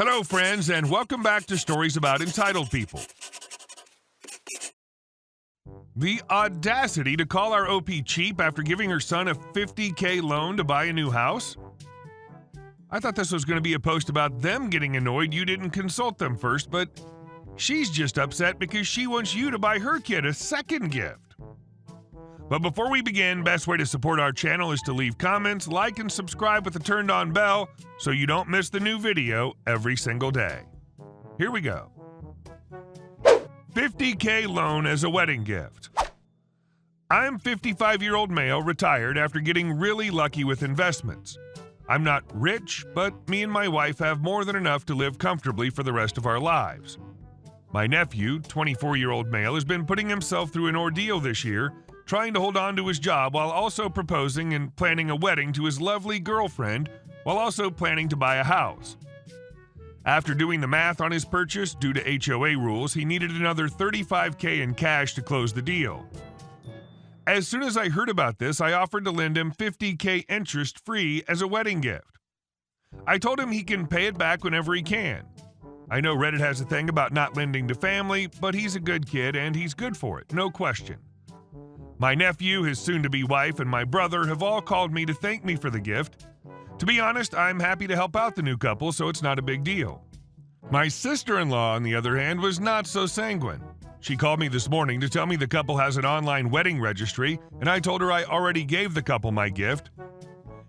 Hello, friends, and welcome back to Stories About Entitled People. The audacity to call our OP cheap after giving her son a $50K loan to buy a new house? I thought this was going to be a post about them getting annoyed you didn't consult them first, but she's just upset because she wants you to buy her kid a second gift. But before we begin, best way to support our channel is to leave comments, like, and subscribe with the turned-on bell so you don't miss the new video every single day. Here we go. 50K loan as a wedding gift. I'm 55-year-old male, retired after getting really lucky with investments. I'm not rich, but me and my wife have more than enough to live comfortably for the rest of our lives. My nephew, 24-year-old male, has been putting himself through an ordeal this year, trying to hold on to his job while also proposing and planning a wedding to his lovely girlfriend, while also planning to buy a house. After doing the math on his purchase, due to HOA rules, he needed another $35K in cash to close the deal. As soon as I heard about this, I offered to lend him $50K interest-free as a wedding gift. I told him he can pay it back whenever he can. I know Reddit has a thing about not lending to family, but he's a good kid and he's good for it, no question. My nephew, his soon-to-be wife, and my brother have all called me to thank me for the gift. To be honest, I'm happy to help out the new couple, so it's not a big deal. My sister-in-law, on the other hand, was not so sanguine. She called me this morning to tell me the couple has an online wedding registry, and I told her I already gave the couple my gift.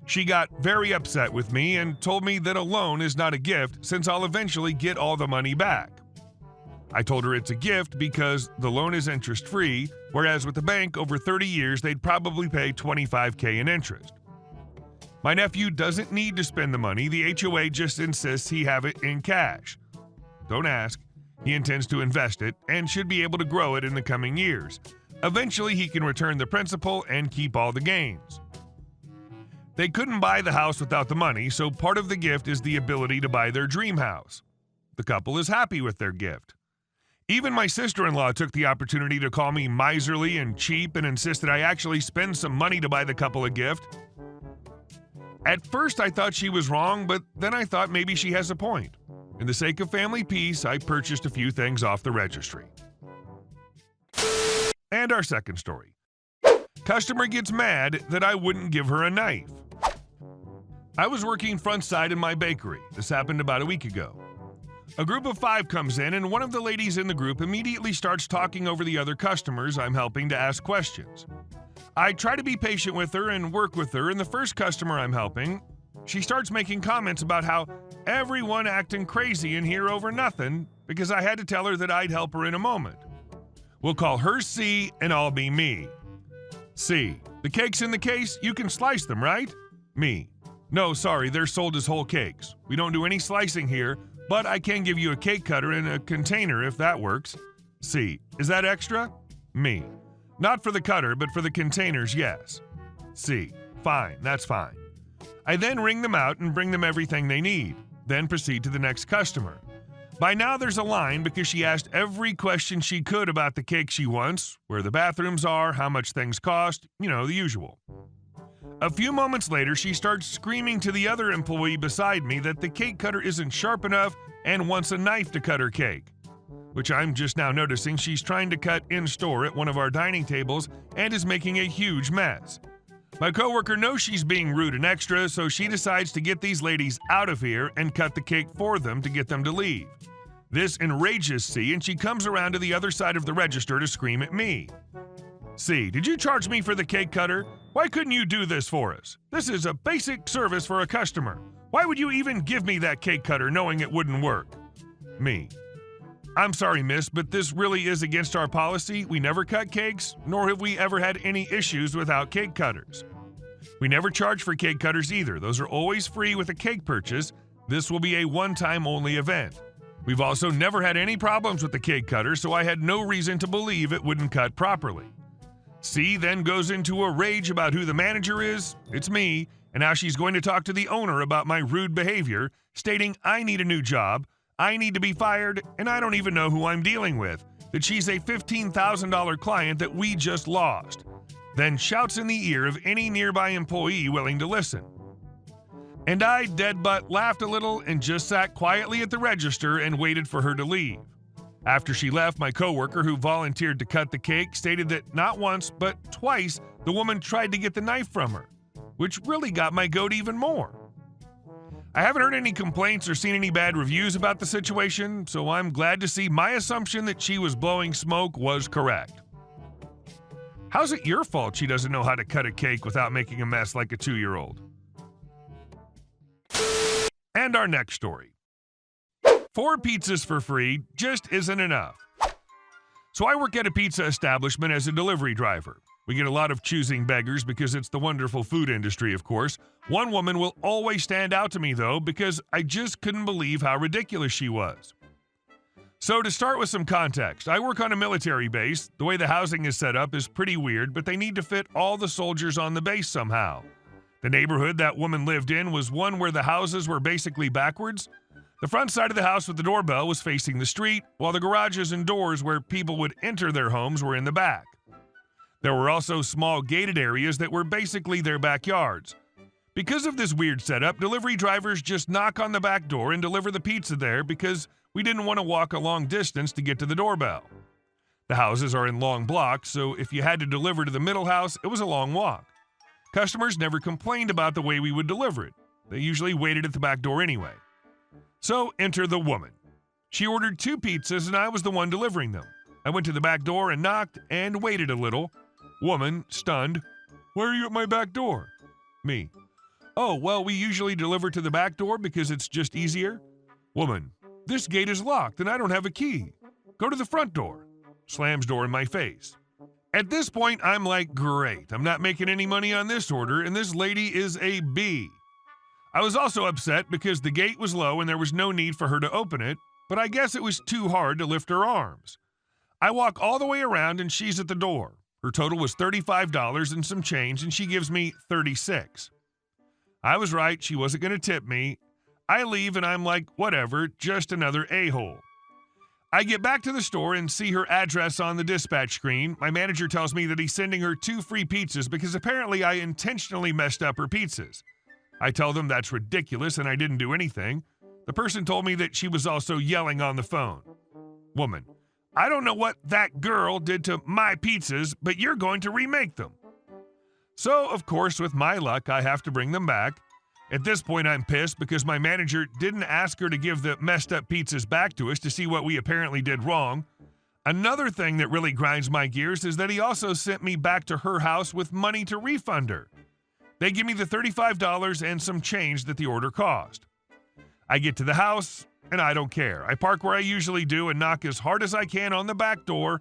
She got very upset with me and told me that a loan is not a gift since I'll eventually get all the money back. I told her it's a gift because the loan is interest-free, whereas with the bank, over 30 years, they'd probably pay $25K in interest. My nephew doesn't need to spend the money. The HOA just insists he have it in cash. Don't ask. He intends to invest it and should be able to grow it in the coming years. Eventually, he can return the principal and keep all the gains. They couldn't buy the house without the money, so part of the gift is the ability to buy their dream house. The couple is happy with their gift. Even my sister-in-law took the opportunity to call me miserly and cheap and insist that I actually spend some money to buy the couple a gift. At first, I thought she was wrong, but then I thought maybe she has a point. In the sake of family peace, I purchased a few things off the registry. And our second story. Customer gets mad that I wouldn't give her a knife. I was working front side in my bakery. This happened about a week ago. A group of 5 comes in, and one of the ladies in the group immediately starts talking over the other customers I'm helping to ask questions. I try to be patient with her and work with her, and the first customer I'm helping, she starts making comments about how everyone acting crazy in here over nothing because I had to tell her that I'd help her in a moment. We'll call her C and I'll be me. C: the cakes in the case, you can slice them, right? Me: no, sorry, they're sold as whole cakes. We don't do any slicing here, but I can give you a cake cutter in a container if that works. C: is that extra? Me: not for the cutter, but for the containers, yes. C: fine, that's fine. I then ring them out and bring them everything they need, then proceed to the next customer. By now there's a line because she asked every question she could about the cake she wants, where the bathrooms are, how much things cost, the usual. A few moments later, she starts screaming to the other employee beside me that the cake cutter isn't sharp enough and wants a knife to cut her cake, which I'm just now noticing she's trying to cut in store at one of our dining tables and is making a huge mess. My coworker knows she's being rude and extra, so she decides to get these ladies out of here and cut the cake for them to get them to leave. This enrages C, and she comes around to the other side of the register to scream at me. C: did you charge me for the cake cutter? Why couldn't you do this for us? This is a basic service for a customer. Why would you even give me that cake cutter knowing it wouldn't work? Me: I'm sorry, miss, but this really is against our policy. We never cut cakes, nor have we ever had any issues without cake cutters. We never charge for cake cutters either. Those are always free with a cake purchase. This will be a one-time only event. We've also never had any problems with the cake cutter, so I had no reason to believe it wouldn't cut properly. C then goes into a rage about who the manager is, it's me, and how she's going to talk to the owner about my rude behavior, stating I need a new job, I need to be fired, and I don't even know who I'm dealing with, that she's a $15,000 client that we just lost. Then shouts in the ear of any nearby employee willing to listen. And I, dead butt, laughed a little and just sat quietly at the register and waited for her to leave. After she left, my coworker who volunteered to cut the cake stated that not once, but twice, the woman tried to get the knife from her, which really got my goat even more. I haven't heard any complaints or seen any bad reviews about the situation, so I'm glad to see my assumption that she was blowing smoke was correct. How's it your fault she doesn't know how to cut a cake without making a mess like a 2-year-old? And our next story. 4 pizzas for free just isn't enough. So I work at a pizza establishment as a delivery driver. We get a lot of choosing beggars because it's the wonderful food industry, of course. One woman will always stand out to me, though, because I just couldn't believe how ridiculous she was. So to start with some context, I work on a military base. The way the housing is set up is pretty weird, but they need to fit all the soldiers on the base somehow. The neighborhood that woman lived in was one where the houses were basically backwards. The front side of the house with the doorbell was facing the street, while the garages and doors where people would enter their homes were in the back. There were also small gated areas that were basically their backyards. Because of this weird setup, delivery drivers just knock on the back door and deliver the pizza there because we didn't want to walk a long distance to get to the doorbell. The houses are in long blocks, so if you had to deliver to the middle house, it was a long walk. Customers never complained about the way we would deliver it. They usually waited at the back door anyway. So enter the woman. She ordered 2 pizzas and I was the one delivering them. I went to the back door and knocked and waited a little. Woman, stunned. "Why are you at my back door?" Me. "Oh, well, we usually deliver to the back door because it's just easier." Woman. "This gate is locked and I don't have a key. Go to the front door." Slams door in my face. At this point, I'm like, great, I'm not making any money on this order and this lady is a B. I was also upset because the gate was low and there was no need for her to open it, but I guess it was too hard to lift her arms. I walk all the way around and she's at the door. Her total was $35 and some change and she gives me $36. I was right, she wasn't going to tip me. I leave and I'm like, whatever, just another a-hole. I get back to the store and see her address on the dispatch screen. My manager tells me that he's sending her 2 free pizzas because apparently I intentionally messed up her pizzas. I tell them that's ridiculous and I didn't do anything. The person told me that she was also yelling on the phone. Woman. "I don't know what that girl did to my pizzas, but you're going to remake them." So, of course, with my luck, I have to bring them back. At this point, I'm pissed because my manager didn't ask her to give the messed up pizzas back to us to see what we apparently did wrong. Another thing that really grinds my gears is that he also sent me back to her house with money to refund her. They give me the $35 and some change that the order cost. I get to the house, and I don't care. I park where I usually do and knock as hard as I can on the back door,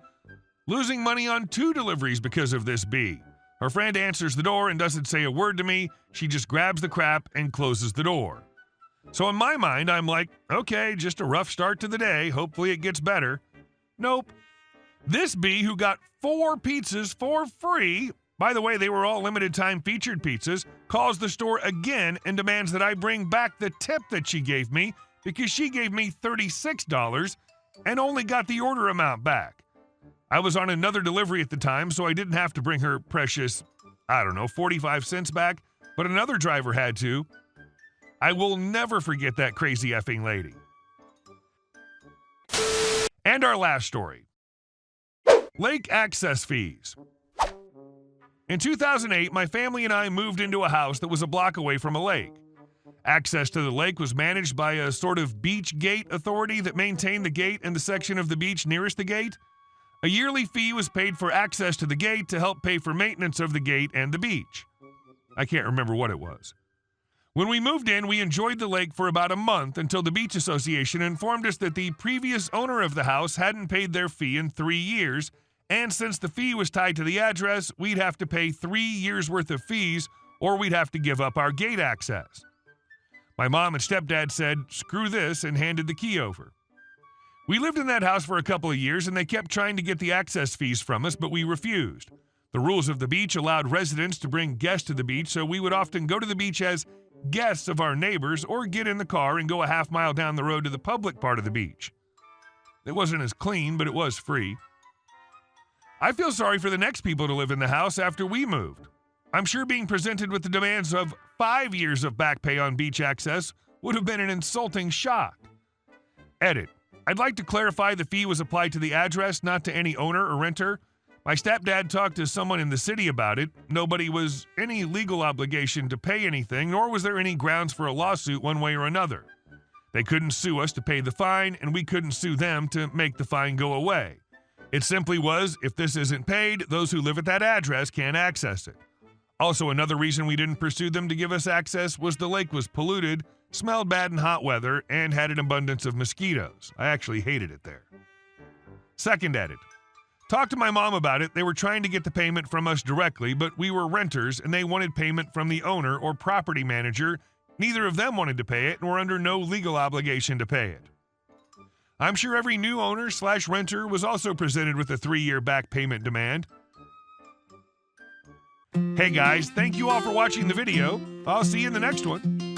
losing money on 2 deliveries because of this bee. Her friend answers the door and doesn't say a word to me. She just grabs the crap and closes the door. So in my mind, I'm like, okay, just a rough start to the day. Hopefully it gets better. Nope. This bee who got 4 pizzas for free, by the way, they were all limited time featured pizzas, calls the store again and demands that I bring back the tip that she gave me because she gave me $36 and only got the order amount back. I was on another delivery at the time, so I didn't have to bring her precious, 45 cents back, but another driver had to. I will never forget that crazy effing lady. And our last story. Lake access fees. In 2008, my family and I moved into a house that was a block away from a lake. Access to the lake was managed by a sort of beach gate authority that maintained the gate and the section of the beach nearest the gate. A yearly fee was paid for access to the gate to help pay for maintenance of the gate and the beach. I can't remember what it was. When we moved in, we enjoyed the lake for about a month until the beach association informed us that the previous owner of the house hadn't paid their fee in 3 years, and since the fee was tied to the address, we'd have to pay 3 years' worth of fees or we'd have to give up our gate access. My mom and stepdad said, "Screw this," and handed the key over. We lived in that house for a couple of years and they kept trying to get the access fees from us, but we refused. The rules of the beach allowed residents to bring guests to the beach, so we would often go to the beach as guests of our neighbors or get in the car and go a half mile down the road to the public part of the beach. It wasn't as clean, but it was free. I feel sorry for the next people to live in the house after we moved. I'm sure being presented with the demands of 5 years of back pay on beach access would have been an insulting shock. Edit. I'd like to clarify the fee was applied to the address, not to any owner or renter. My stepdad talked to someone in the city about it. Nobody was any legal obligation to pay anything, nor was there any grounds for a lawsuit one way or another. They couldn't sue us to pay the fine, and we couldn't sue them to make the fine go away. It simply was, if this isn't paid, those who live at that address can't access it. Also, another reason we didn't pursue them to give us access was the lake was polluted, smelled bad in hot weather, and had an abundance of mosquitoes. I actually hated it there. Second edit. Talked to my mom about it. They were trying to get the payment from us directly, but we were renters and they wanted payment from the owner or property manager. Neither of them wanted to pay it and were under no legal obligation to pay it. I'm sure every new owner/renter was also presented with a 3-year back payment demand. Hey guys, thank you all for watching the video. I'll see you in the next one.